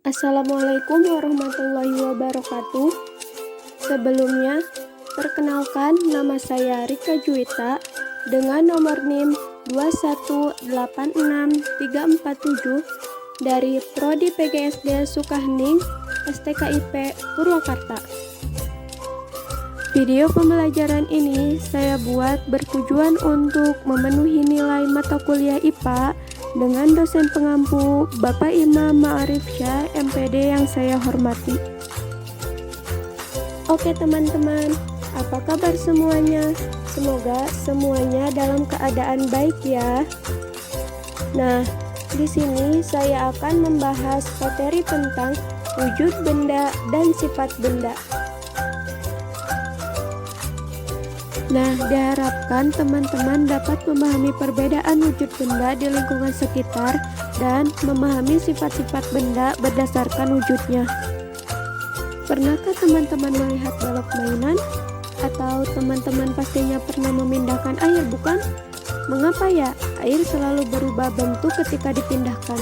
Assalamualaikum warahmatullahi wabarakatuh. Sebelumnya, perkenalkan nama saya Rika Juwita dengan nomor NIM 2186347 dari Prodi PGSD Sukahening, STKIP Purwakarta. Video pembelajaran ini saya buat bertujuan untuk memenuhi nilai mata kuliah IPA dengan dosen pengampu Bapak Imam Ma'arif Syah MPD yang saya hormati. Oke teman-teman, apa kabar semuanya? Semoga semuanya dalam keadaan baik ya. Nah, di sini saya akan membahas materi tentang wujud benda dan sifat benda. Nah, diharapkan teman-teman dapat memahami perbedaan wujud benda di lingkungan sekitar dan memahami sifat-sifat benda berdasarkan wujudnya. Pernahkah teman-teman melihat balok mainan? Atau teman-teman pastinya pernah memindahkan air, bukan? Mengapa ya air selalu berubah bentuk ketika dipindahkan?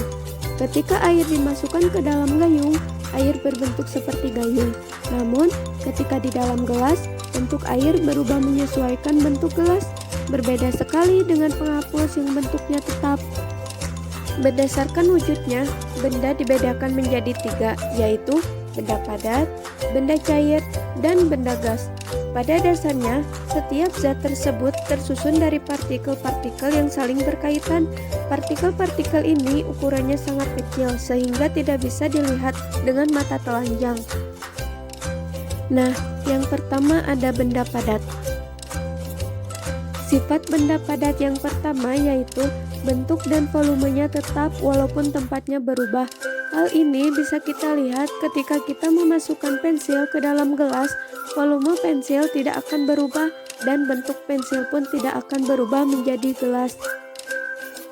Ketika air dimasukkan ke dalam gayung, air berbentuk seperti gayung. Namun, ketika di dalam gelas, bentuk air berubah menyesuaikan bentuk gelas. Berbeda sekali dengan penghapus yang bentuknya tetap. Berdasarkan wujudnya, benda dibedakan menjadi 3, yaitu benda padat, benda cair, dan benda gas. Pada dasarnya, setiap zat tersebut tersusun dari partikel-partikel yang saling berkaitan. Partikel-partikel ini ukurannya sangat kecil sehingga tidak bisa dilihat dengan mata telanjang. Nah, yang pertama ada benda padat. Sifat benda padat yang pertama yaitu bentuk dan volumenya tetap walaupun tempatnya berubah. Hal ini bisa kita lihat ketika kita memasukkan pensil ke dalam gelas, volume pensil tidak akan berubah dan bentuk pensil pun tidak akan berubah menjadi gelas.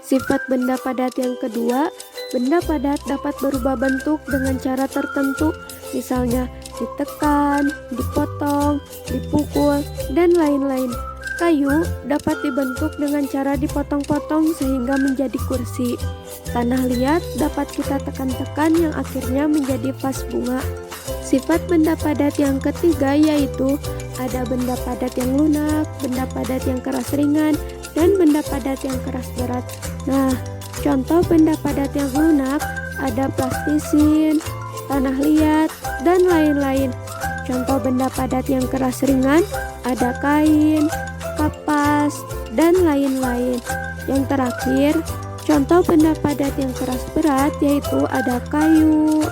Sifat benda padat yang kedua, benda padat dapat berubah bentuk dengan cara tertentu, misalnya ditekan, dipotong, dipukul, dan lain-lain. Kayu dapat dibentuk dengan cara dipotong-potong sehingga menjadi kursi. Tanah liat dapat kita tekan-tekan yang akhirnya menjadi vas bunga. Sifat benda padat yang ketiga yaitu ada benda padat yang lunak, benda padat yang keras ringan, dan benda padat yang keras berat. Nah, contoh benda padat yang lunak ada plastisin, tanah liat, dan lain-lain. Contoh benda padat yang keras ringan ada kain, kapas, dan lain-lain. Yang terakhir, contoh benda padat yang keras berat yaitu ada kayu,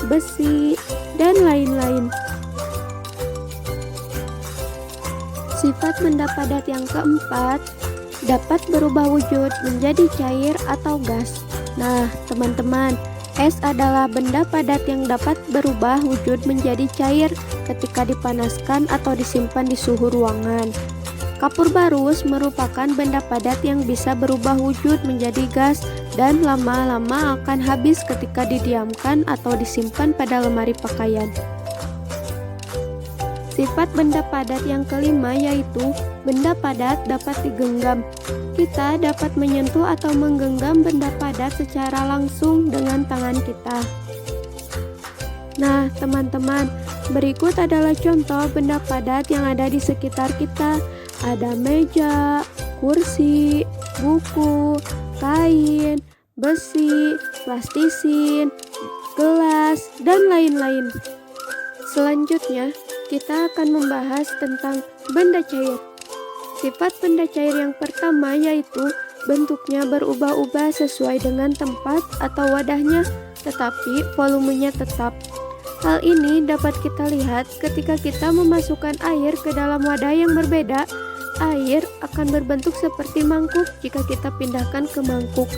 besi, dan lain-lain. Sifat benda padat yang keempat dapat berubah wujud menjadi cair atau gas. Nah, teman-teman, es adalah benda padat yang dapat berubah wujud menjadi cair ketika dipanaskan atau disimpan di suhu ruangan. Kapur barus merupakan benda padat yang bisa berubah wujud menjadi gas dan lama-lama akan habis ketika didiamkan atau disimpan pada lemari pakaian. Sifat benda padat yang kelima yaitu benda padat dapat digenggam. Kita dapat menyentuh atau menggenggam benda padat secara langsung dengan tangan kita. Nah, teman-teman, berikut adalah contoh benda padat yang ada di sekitar kita. Ada meja, kursi, buku, kain, besi, plastisin, gelas, dan lain-lain. Selanjutnya, kita akan membahas tentang benda cair. Sifat benda cair yang pertama yaitu bentuknya berubah-ubah sesuai dengan tempat atau wadahnya, tetapi volumenya tetap. Hal ini dapat kita lihat ketika kita memasukkan air ke dalam wadah yang berbeda. Air akan berbentuk seperti mangkuk jika kita pindahkan ke mangkuk,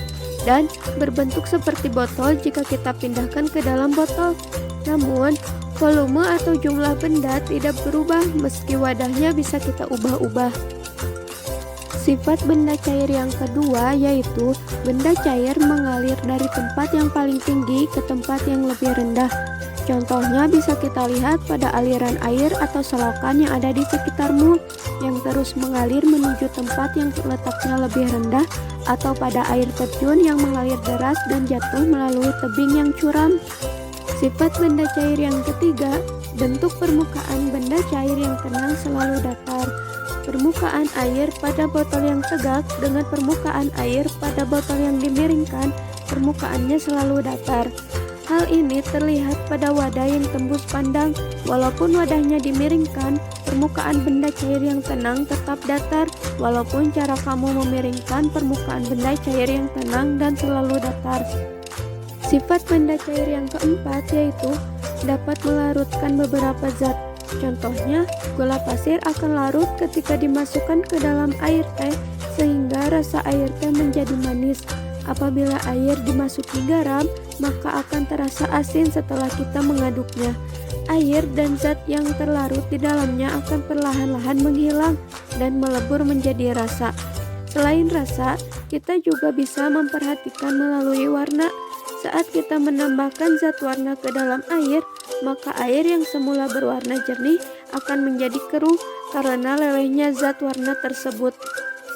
dan berbentuk seperti botol jika kita pindahkan ke dalam botol. Namun, volume atau jumlah benda tidak berubah meski wadahnya bisa kita ubah-ubah. Sifat benda cair yang kedua yaitu benda cair mengalir dari tempat yang paling tinggi ke tempat yang lebih rendah. Contohnya bisa kita lihat pada aliran air atau selokan yang ada di sekitarmu yang terus mengalir menuju tempat yang letaknya lebih rendah, atau pada air terjun yang mengalir deras dan jatuh melalui tebing yang curam. Sifat benda cair yang ketiga, bentuk permukaan benda cair yang tenang selalu datar. Permukaan air pada botol yang tegak dengan permukaan air pada botol yang dimiringkan, permukaannya selalu datar. Hal ini terlihat pada wadah yang tembus pandang. Walaupun wadahnya dimiringkan, permukaan benda cair yang tenang tetap datar. Walaupun cara kamu memiringkan permukaan benda cair yang tenang dan selalu datar. Sifat benda cair yang keempat yaitu dapat melarutkan beberapa zat. Contohnya, gula pasir akan larut ketika dimasukkan ke dalam air teh sehingga rasa air teh menjadi manis. Apabila air dimasuki garam, maka akan terasa asin setelah kita mengaduknya. Air dan zat yang terlarut di dalamnya akan perlahan-lahan menghilang dan melebur menjadi rasa. Selain rasa, kita juga bisa memperhatikan melalui warna. Saat kita menambahkan zat warna ke dalam air, maka air yang semula berwarna jernih akan menjadi keruh karena lelehnya zat warna tersebut.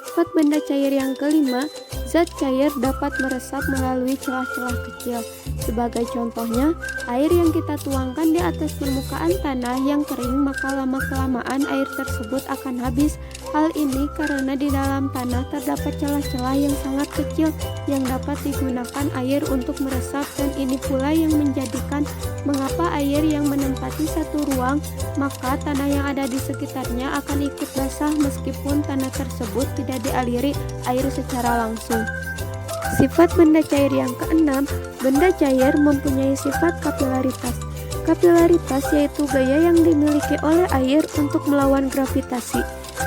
Sifat benda cair yang kelima, zat cair dapat meresap melalui celah-celah kecil. Sebagai contohnya, air yang kita tuangkan di atas permukaan tanah yang kering, maka lama-kelamaan air tersebut akan habis. Hal ini karena di dalam tanah terdapat celah-celah yang sangat kecil yang dapat digunakan air untuk meresap, dan ini pula yang menjadikan mengapa air yang menempati satu ruang, maka tanah yang ada di sekitarnya akan ikut basah meskipun tanah tersebut tidak dialiri air secara langsung. Sifat benda cair yang keenam, benda cair mempunyai sifat kapilaritas. Kapilaritas yaitu gaya yang dimiliki oleh air untuk melawan gravitasi.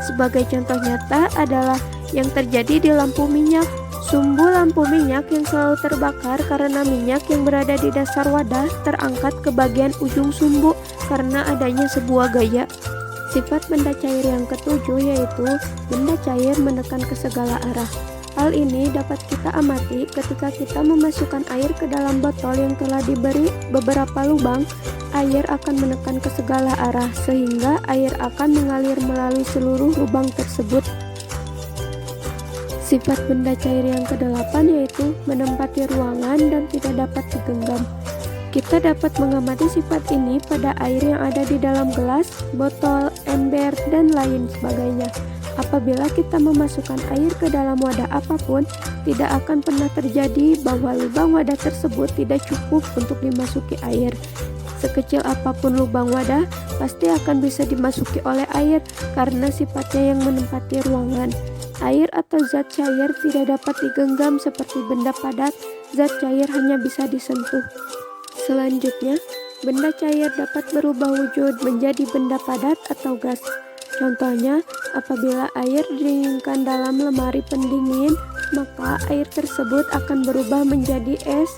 Sebagai contoh nyata adalah yang terjadi di lampu minyak. Sumbu lampu minyak yang selalu terbakar karena minyak yang berada di dasar wadah terangkat ke bagian ujung sumbu karena adanya sebuah gaya. Sifat benda cair yang ketujuh yaitu benda cair menekan ke segala arah. Hal ini dapat kita amati ketika kita memasukkan air ke dalam botol yang telah diberi beberapa lubang. Air akan menekan ke segala arah sehingga air akan mengalir melalui seluruh lubang tersebut. Sifat benda cair yang kedelapan yaitu menempati ruangan dan tidak dapat digenggam. Kita dapat mengamati sifat ini pada air yang ada di dalam gelas, botol, ember, dan lain sebagainya. Apabila kita memasukkan air ke dalam wadah apapun, tidak akan pernah terjadi bahwa lubang wadah tersebut tidak cukup untuk dimasuki air. Sekecil apapun lubang wadah, pasti akan bisa dimasuki oleh air karena sifatnya yang menempati ruangan. Air atau zat cair tidak dapat digenggam seperti benda padat, zat cair hanya bisa disentuh. Selanjutnya, benda cair dapat berubah wujud menjadi benda padat atau gas. Contohnya, apabila air didinginkan dalam lemari pendingin, maka air tersebut akan berubah menjadi es,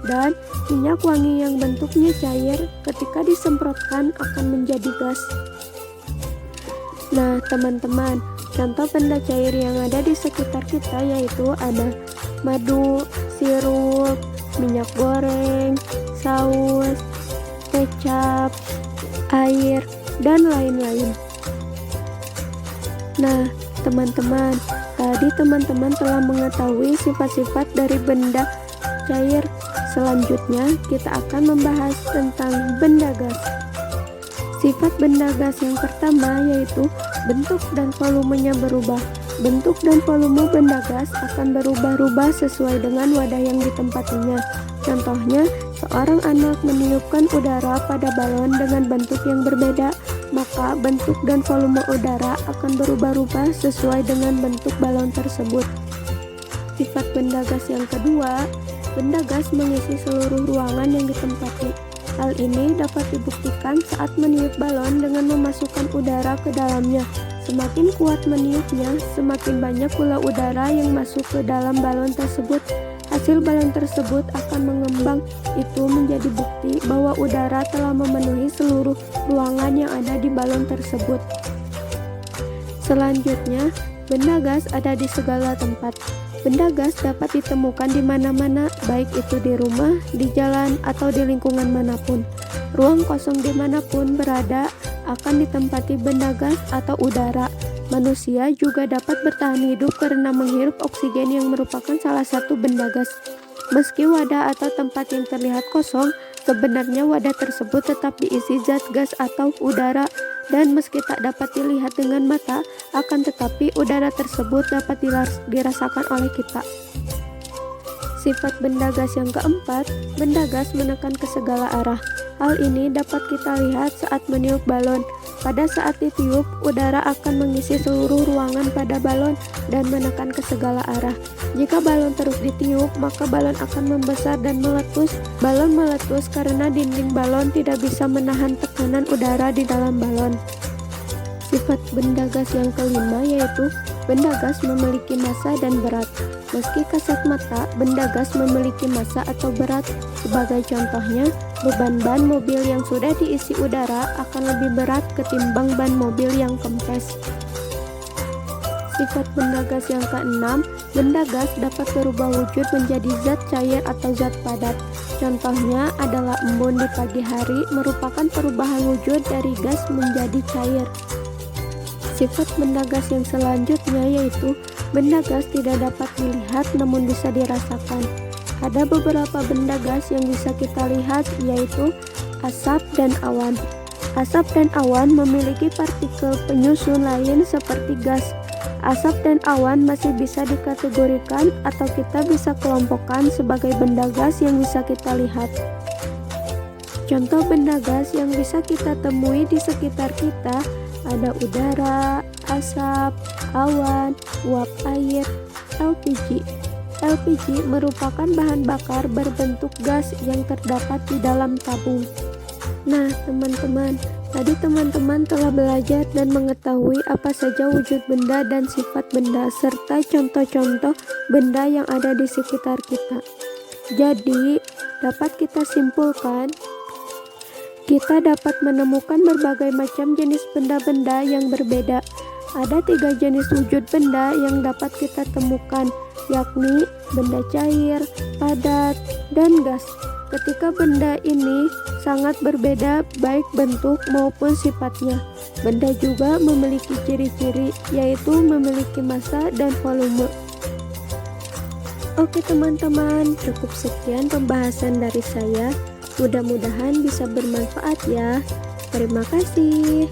dan minyak wangi yang bentuknya cair ketika disemprotkan akan menjadi gas. Nah, teman-teman, contoh benda cair yang ada di sekitar kita yaitu ada madu, sirup, minyak goreng, saus, kecap, air, dan lain-lain. Nah, teman-teman, tadi teman-teman telah mengetahui sifat-sifat dari benda cair. Selanjutnya, kita akan membahas tentang benda gas. Sifat benda gas yang pertama yaitu bentuk dan volumenya berubah. Bentuk dan volume benda gas akan berubah-ubah sesuai dengan wadah yang ditempatinya. Contohnya, seorang anak meniupkan udara pada balon dengan bentuk yang berbeda, maka bentuk dan volume udara akan berubah-ubah sesuai dengan bentuk balon tersebut. Sifat benda gas yang kedua, benda gas mengisi seluruh ruangan yang ditempati. Hal ini dapat dibuktikan saat meniup balon dengan memasukkan udara ke dalamnya. Semakin kuat meniupnya, semakin banyak pula udara yang masuk ke dalam balon tersebut. Hasil balon tersebut akan mengembang. Itu menjadi bukti bahwa udara telah memenuhi seluruh ruangan yang ada di balon tersebut. Selanjutnya, benda gas ada di segala tempat. Benda gas dapat ditemukan di mana-mana, baik itu di rumah, di jalan, atau di lingkungan manapun. Ruang kosong dimanapun berada akan ditempati benda gas atau udara. Manusia juga dapat bertahan hidup karena menghirup oksigen yang merupakan salah satu benda gas. Meski wadah atau tempat yang terlihat kosong, Sebenarnya wadah tersebut tetap diisi zat gas atau udara, dan meski tak dapat dilihat dengan mata, akan tetapi udara tersebut dapat dirasakan oleh kita. Sifat benda gas yang keempat, benda gas menekan ke segala arah. Hal ini dapat kita lihat saat meniup balon. Pada saat ditiup, udara akan mengisi seluruh ruangan pada balon dan menekan ke segala arah. Jika balon terus ditiup, maka balon akan membesar dan meletus. Balon meletus karena dinding balon tidak bisa menahan tekanan udara di dalam balon. Sifat benda gas yang kelima yaitu benda gas memiliki massa dan berat. Meski kasat mata, benda gas memiliki massa atau berat. Sebagai contohnya, beban ban mobil yang sudah diisi udara akan lebih berat ketimbang ban mobil yang kempes. Sifat benda gas yang keenam, benda gas dapat berubah wujud menjadi zat cair atau zat padat. Contohnya adalah embun di pagi hari merupakan perubahan wujud dari gas menjadi cair. Sifat benda gas yang selanjutnya yaitu benda gas tidak dapat dilihat namun bisa dirasakan. Ada beberapa benda gas yang bisa kita lihat yaitu asap dan awan. Asap dan awan memiliki partikel penyusun lain seperti gas. Asap dan awan masih bisa dikategorikan atau kita bisa kelompokkan sebagai benda gas yang bisa kita lihat. Contoh benda gas yang bisa kita temui di sekitar kita ada udara, asap, awan, uap air, LPG. LPG merupakan bahan bakar berbentuk gas yang terdapat di dalam tabung. Nah, teman-teman, tadi teman-teman telah belajar dan mengetahui apa saja wujud benda dan sifat benda serta contoh-contoh benda yang ada di sekitar kita. Jadi, dapat kita simpulkan kita dapat menemukan berbagai macam jenis benda-benda yang berbeda. Ada 3 jenis wujud benda yang dapat kita temukan, yakni benda cair, padat, dan gas. Ketika benda ini sangat berbeda baik bentuk maupun sifatnya. Benda juga memiliki ciri-ciri, yaitu memiliki massa dan volume. Oke teman-teman, cukup sekian pembahasan dari saya. Mudah-mudahan bisa bermanfaat ya. Terima kasih.